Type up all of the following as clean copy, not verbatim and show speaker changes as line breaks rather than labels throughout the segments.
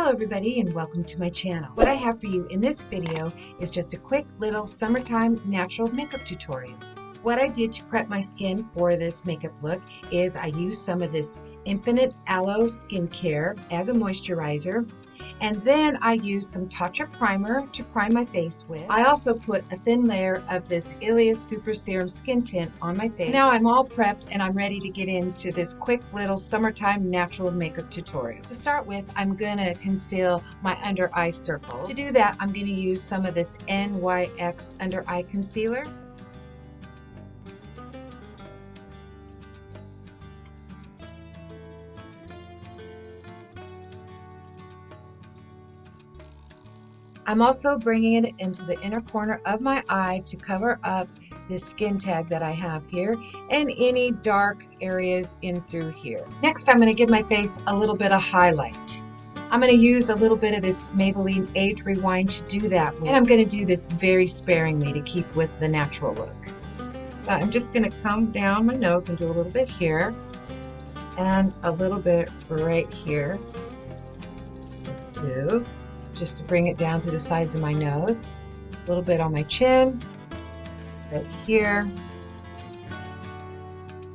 Hello everybody and welcome to my channel. What I have for you in this video is just a quick little summertime natural makeup tutorial. What I did to prep my skin for this makeup look is I used some of this Infinite Aloe skincare as a moisturizer, and then I used some Tatcha primer to prime my face with. I also put a thin layer of this ILooking Super Serum Skin Tint on my face. Now I'm all prepped and I'm ready to get into this quick little summertime natural makeup tutorial. To start with, I'm gonna conceal my under eye circles. To do that, I'm gonna use some of this NYX under eye concealer. I'm also bringing it into the inner corner of my eye to cover up this skin tag that I have here and any dark areas in through here. Next, I'm going to give my face a little bit of highlight. I'm going to use a little bit of this Maybelline Age Rewind to do that with. And I'm going to do this very sparingly to keep with the natural look. So I'm just going to come down my nose and do a little bit here and a little bit right here too. Just to bring it down to the sides of my nose, a little bit on my chin, right here.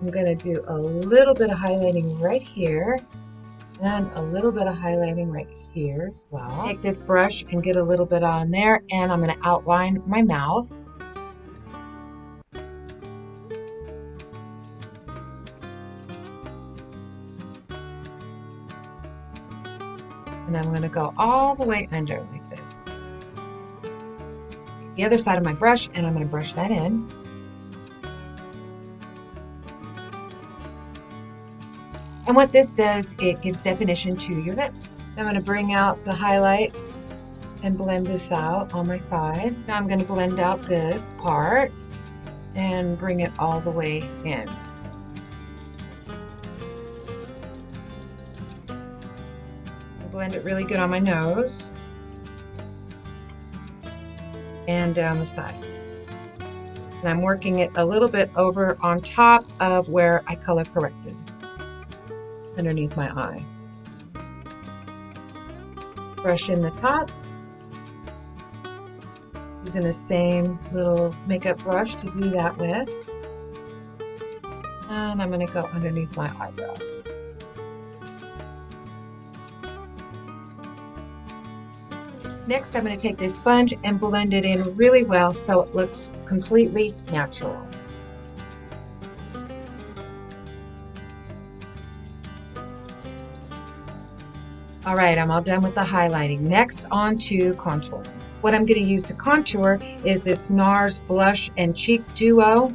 I'm going to do a little bit of highlighting right here and a little bit of highlighting right here as well. Take this brush and get a little bit on there, and I'm going to outline my mouth. And I'm going to go all the way under like this. The other side of my brush, and I'm going to brush that in. And what this does, it gives definition to your lips. I'm going to bring out the highlight and blend this out on my side. Now I'm going to blend out this part and bring it all the way in. Blend it really good on my nose and down the sides. And I'm working it a little bit over on top of where I color corrected, underneath my eye. Brush in the top, using the same little makeup brush to do that with. And I'm going to go underneath my eyebrows. Next, I'm going to take this sponge and blend it in really well so it looks completely natural. All right, I'm all done with the highlighting. Next, on to contour. What I'm going to use to contour is this NARS Blush and Cheek Duo.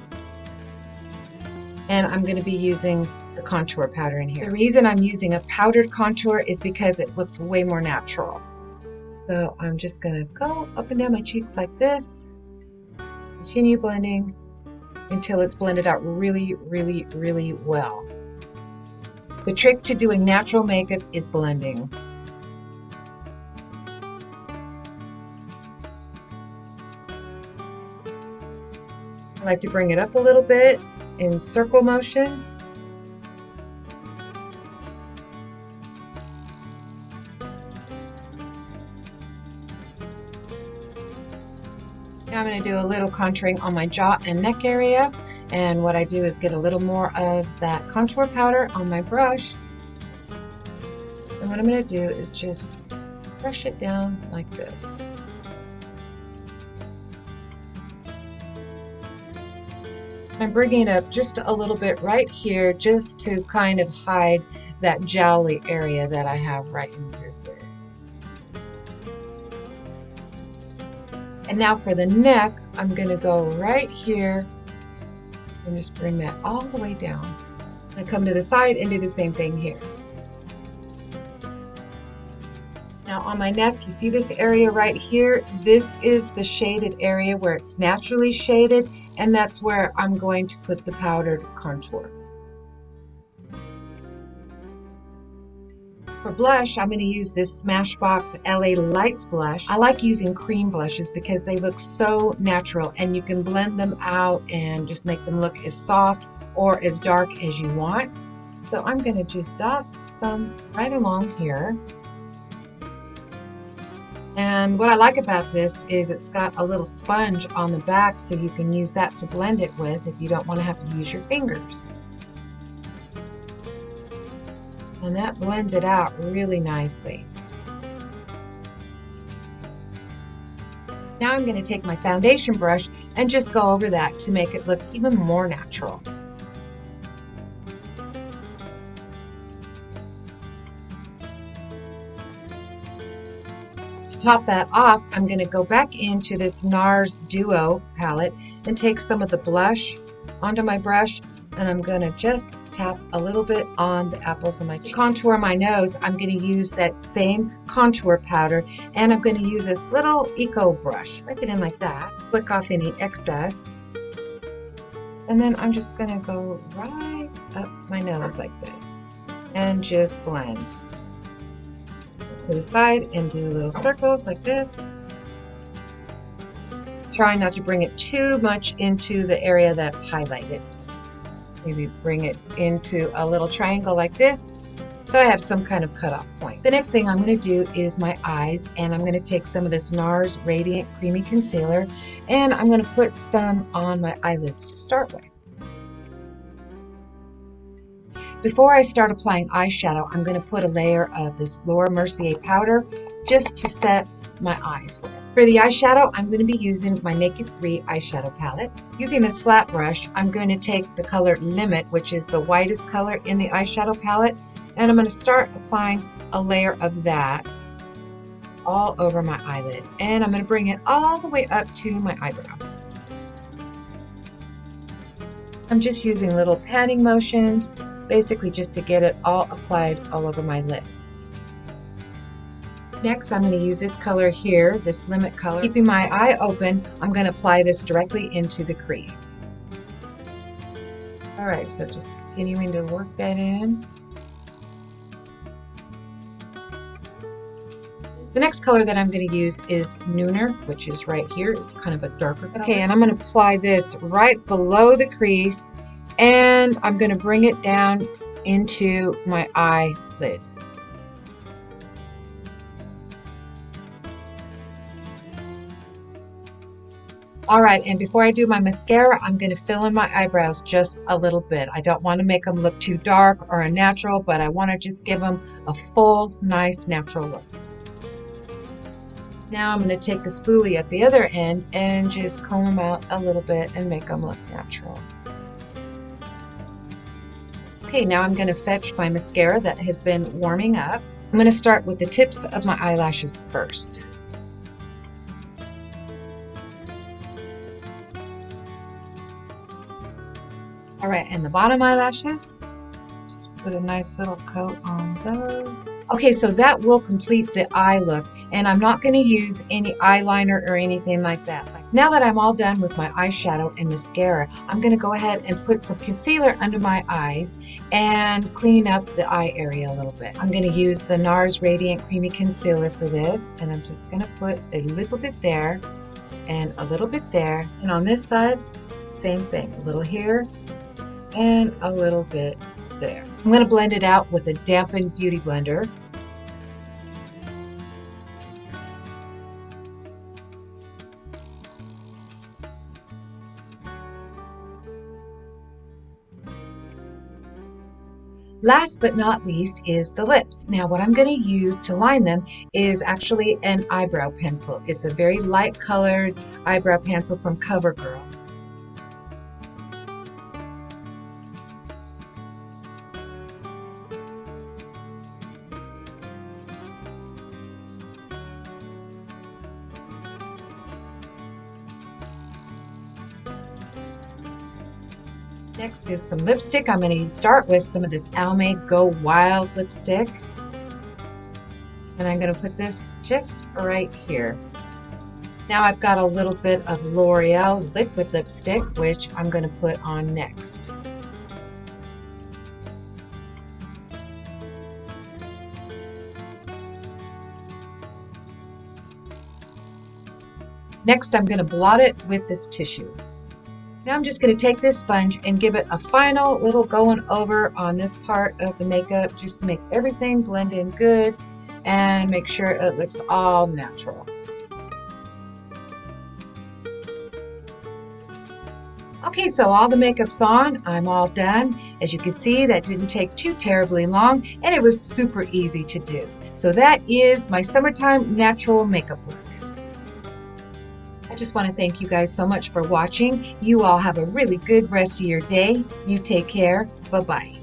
And I'm going to be using the contour powder in here. The reason I'm using a powdered contour is because it looks way more natural. So I'm just going to go up and down my cheeks like this, continue blending until it's blended out really, really, really well. The trick to doing natural makeup is blending. I like to bring it up a little bit in circle motions. Now I'm going to do a little contouring on my jaw and neck area, and what I do is get a little more of that contour powder on my brush, and what I'm going to do is just brush it down like this. I'm bringing it up just a little bit right here just to kind of hide that jowly area that I have right in through here. And now for the neck, I'm going to go right here and just bring that all the way down. I come to the side and do the same thing here. Now on my neck, you see this area right here? This is the shaded area where it's naturally shaded, and that's where I'm going to put the powdered contour. For blush, I'm going to use this Smashbox LA Lights blush. I like using cream blushes because they look so natural, and you can blend them out and just make them look as soft or as dark as you want. So I'm going to just dot some right along here. And what I like about this is it's got a little sponge on the back, so you can use that to blend it with if you don't want to have to use your fingers. And that blends it out really nicely. Now I'm going to take my foundation brush and just go over that to make it look even more natural. To top that off, I'm going to go back into this NARS Duo palette and take some of the blush onto my brush, and I'm going to just tap a little bit on the apples of my cheek. To contour my nose, I'm going to use that same contour powder, and I'm going to use this little Eco brush. Wipe it in like that, flick off any excess, and then I'm just going to go right up my nose like this and just blend. To the side and do little circles like this. Try not to bring it too much into the area that's highlighted. Maybe bring it into a little triangle like this, so I have some kind of cutoff point. The next thing I'm going to do is my eyes, and I'm going to take some of this NARS Radiant Creamy Concealer, and I'm going to put some on my eyelids to start with. Before I start applying eyeshadow, I'm going to put a layer of this Laura Mercier powder just to set my eyes with. For the eyeshadow, I'm going to be using my Naked 3 eyeshadow palette. Using this flat brush, I'm going to take the color Limit, which is the whitest color in the eyeshadow palette, and I'm going to start applying a layer of that all over my eyelid. And I'm going to bring it all the way up to my eyebrow. I'm just using little patting motions, basically just to get it all applied all over my lid. Next, I'm going to use this color here, this Limit color. Keeping my eye open, I'm going to apply this directly into the crease. Alright, so just continuing to work that in. The next color that I'm going to use is Nooner, which is right here. It's kind of a darker color. Okay, and I'm going to apply this right below the crease, and I'm going to bring it down into my eyelid. All right, and before I do my mascara, I'm going to fill in my eyebrows just a little bit. I don't want to make them look too dark or unnatural, but I want to just give them a full, nice, natural look. Now I'm going to take the spoolie at the other end and just comb them out a little bit and make them look natural. Okay, now I'm going to fetch my mascara that has been warming up. I'm going to start with the tips of my eyelashes first. All right, and the bottom eyelashes, just put a nice little coat on those. Okay, so that will complete the eye look, and I'm not going to use any eyeliner or anything like that. Now that I'm all done with my eyeshadow and mascara, I'm going to go ahead and put some concealer under my eyes and clean up the eye area a little bit. I'm going to use the NARS Radiant Creamy Concealer for this, and I'm just going to put a little bit there and a little bit there. And on this side, same thing, a little here and a little bit there. I'm going to blend it out with a dampened beauty blender. Last but not least is the lips. Now what I'm going to use to line them is actually an eyebrow pencil. It's a very light colored eyebrow pencil from CoverGirl. Next is some lipstick. I'm going to start with some of this Almay Go Wild lipstick. And I'm going to put this just right here. Now I've got a little bit of L'Oreal liquid lipstick, which I'm going to put on next. Next, I'm going to blot it with this tissue. Now I'm just going to take this sponge and give it a final little going over on this part of the makeup just to make everything blend in good and make sure it looks all natural. Okay, so all the makeup's on. I'm all done. As you can see, that didn't take too terribly long, and it was super easy to do. So that is my summertime natural makeup look. I just want to thank you guys so much for watching. You all have a really good rest of your day. You take care. Bye-bye.